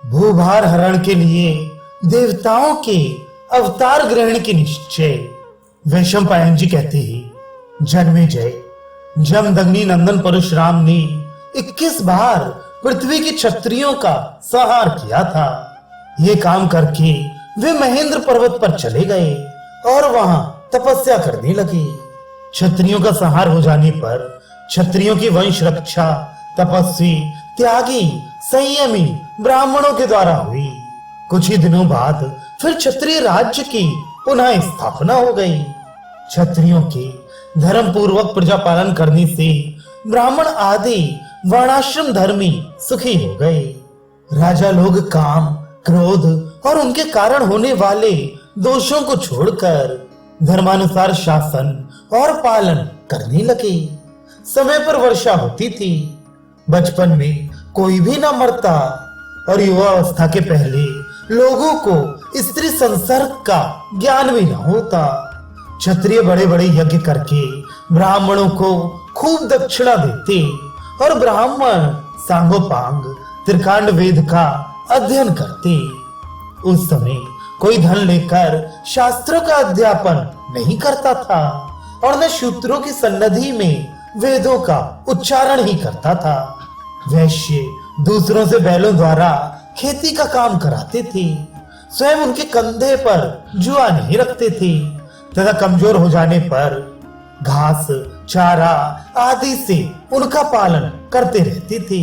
भूभार हरण के लिए देवताओं के अवतार ग्रहण की निश्चय। वैशंपायन जी कहते हैं, जन्मेजय, जमदग्नि नंदन परशुराम ने 21 बार पृथ्वी के क्षत्रियों का संहार किया था। ये काम करके वे महेंद्र पर्वत पर चले गए और वहां तपस्या करने लगे। क्षत्रियों का संहार हो जाने पर क्षत्रियों की वंश रक्षा तपस्वी, त्यागी, संयमी ब्राह्मणों के द्वारा हुई। कुछ ही दिनों बाद फिर क्षत्रिय राज्य की पुनः स्थापना हो गई। क्षत्रियों के धर्म पूर्वक प्रजा पालन करने से ब्राह्मण आदि वर्णाश्रम धर्मी सुखी हो गए। राजा लोग काम, क्रोध और उनके कारण होने वाले दोषों को छोड़कर धर्मानुसार शासन और पालन करने लगे। समय पर वर्षा होती थी। बचपन में कोई भी ना मरता और युवा अवस्था के पहले लोगों को स्त्री संसर्ग का ज्ञान भी न होता। क्षत्रिय बड़े बड़े यज्ञ करके ब्राह्मणों को खूब दक्षिणा देते और ब्राह्मण सांगोपांग त्रिकांड वेद का अध्ययन करते। उस समय कोई धन लेकर शास्त्रों का अध्यापन नहीं करता था और न शूद्रों की सन्निधि में वेदों का उच्चारण ही करता था। वैश्य दूसरों से बैलों द्वारा खेती का काम कराते थे। स्वयं उनके कंधे पर जुआ नहीं रखते थे तथा कमजोर हो जाने पर घास, चारा आदि से उनका पालन करते रहते थे।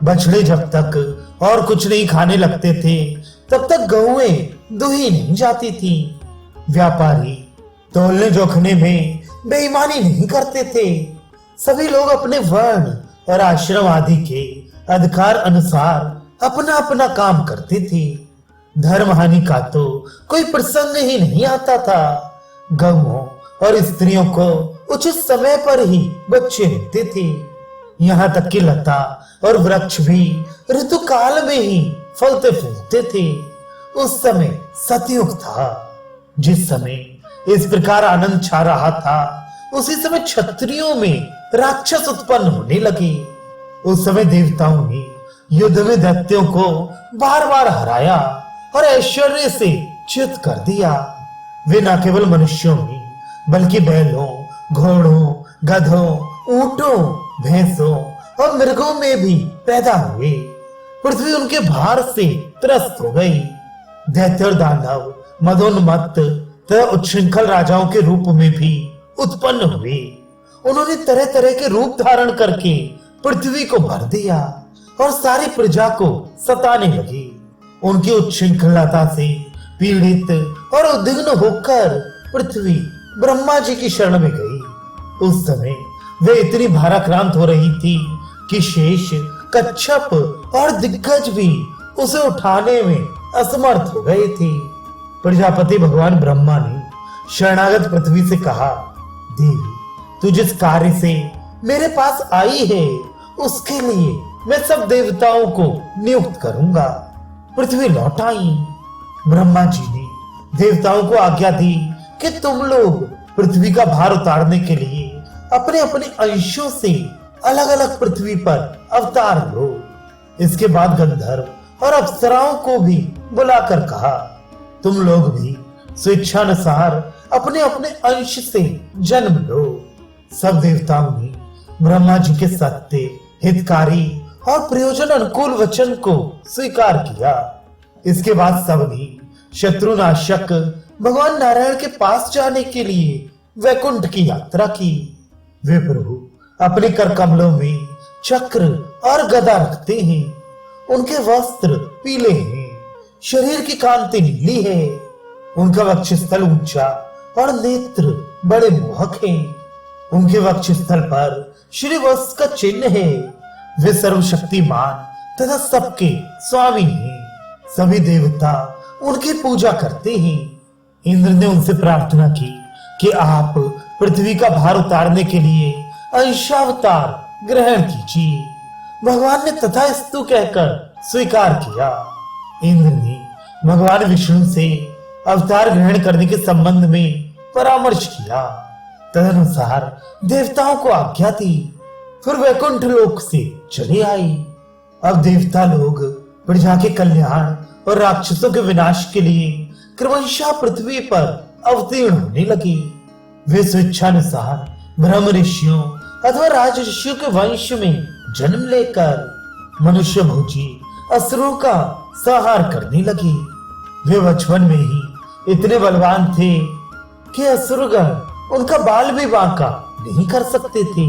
बछड़े जब तक और कुछ नहीं खाने लगते थे तब तक गौएं दुही नहीं जाती थी। व्यापारी तोलने जोखने में बेईमानी नहीं करते थे। सभी लोग अपने वर्ण और आश्रम आदि के अधिकार अनुसार अपना अपना काम करते थे। धर्म हानि का तो कोई प्रसंग ही नहीं आता था। गौओं और स्त्रियों को उचित समय पर ही बच्चे होते थे। यहाँ तक कि लता और वृक्ष भी ऋतु काल में ही फलते फूलते थे। उस समय सतयुग था। जिस समय इस प्रकार आनंद छा रहा था उसी समय क्षत्रियों में राक्षस उत्पन्न होने लगे। उस समय देवताओं ने युद्ध में दैत्यों को बार बार हराया और ऐश्वर्य से च्युत कर दिया। वे न केवल मनुष्यों में बल्कि बैलों, घोड़ों, गधों, ऊंटों, भैंसों और मृगों में भी पैदा हुए। पृथ्वी उनके भार से त्रस्त हो गई। दैत्य और दानव मदोन्मत्त तथा उच्छृंखल राजाओं के रूप में भी उत्पन्न हुए। उन्होंने तरह तरह के रूप धारण करके पृथ्वी को भर दिया और सारी प्रजा को सताने लगे। उनकी उच्छृंखलता से पीड़ित और उद्विग्न होकर पृथ्वी ब्रह्मा जी की शरण में गई। उस समय वे इतनी भाराक्रांत हो रही थी कि शेष, कच्छप और दिग्गज भी उसे उठाने में असमर्थ हो गए थे। प्रजापति भगवान ब्रह्मा ने शरणागत पृथ्वी से कहा, देवी, तू जिस कार्य से मेरे पास आई है उसके लिए मैं सब देवताओं को नियुक्त करूंगा। पृथ्वी लौट आई। ब्रह्मा जी ने देवताओं को आज्ञा दी कि तुम लोग पृथ्वी का भार उतारने के लिए अपने अपने अंशों से अलग अलग पृथ्वी पर अवतार लो। इसके बाद गंधर्व और अप्सराओं को भी बुलाकर कहा, तुम लोग भी स्वेच्छानुसार अपने अपने अंश से जन्म लो। सब देवताओं ने ब्रह्मा जी के सत्य, हितकारी और प्रयोजन अनुकूल वचन को स्वीकार किया। इसके बाद सबने शत्रुनाशक भगवान नारायण के पास जाने के लिए वैकुंठ की यात्रा की। वे प्रभु अपने कर कमलों में चक्र और गदा रखते हैं। उनके वस्त्र पीले हैं, शरीर की कांति नीली है। उनका वक्षस्थल ऊंचा और नेत्र बड़े मोहक हैं। उनके वक्षस्थल पर श्रीवत्स का चिन्ह है। वे सर्वशक्तिमान तथा सबके स्वामी हैं। सभी देवता उनकी पूजा करते हैं। इंद्र ने उनसे प्रार्थना की कि आप पृथ्वी का भार उतारने के लिए अंशावतार ग्रहण कीजिए। भगवान ने तथास्तु कहकर स्वीकार किया। इंद्र ने भगवान विष्णु से अवतार ग्रहण करने के संबंध में परामर्श किया। तदनुसार देवताओं को आज्ञा दी। फिर वैकुंठ लोक से चले आई। अब देवता लोग प्रजा के कल्याण और राक्षसों के विनाश के लिए क्रमशः पृथ्वी पर अवतीर्ण होने लगी। वे स्वेच्छानुसार ब्रह्म ऋषियों अथवा राज ऋषियों के वंश में जन्म लेकर मनुष्य भोजी असुरों का संहार करने लगी। वे बचपन में ही इतने बलवान थे कि असुरगण उनका बाल भी बांका नहीं कर सकते थे।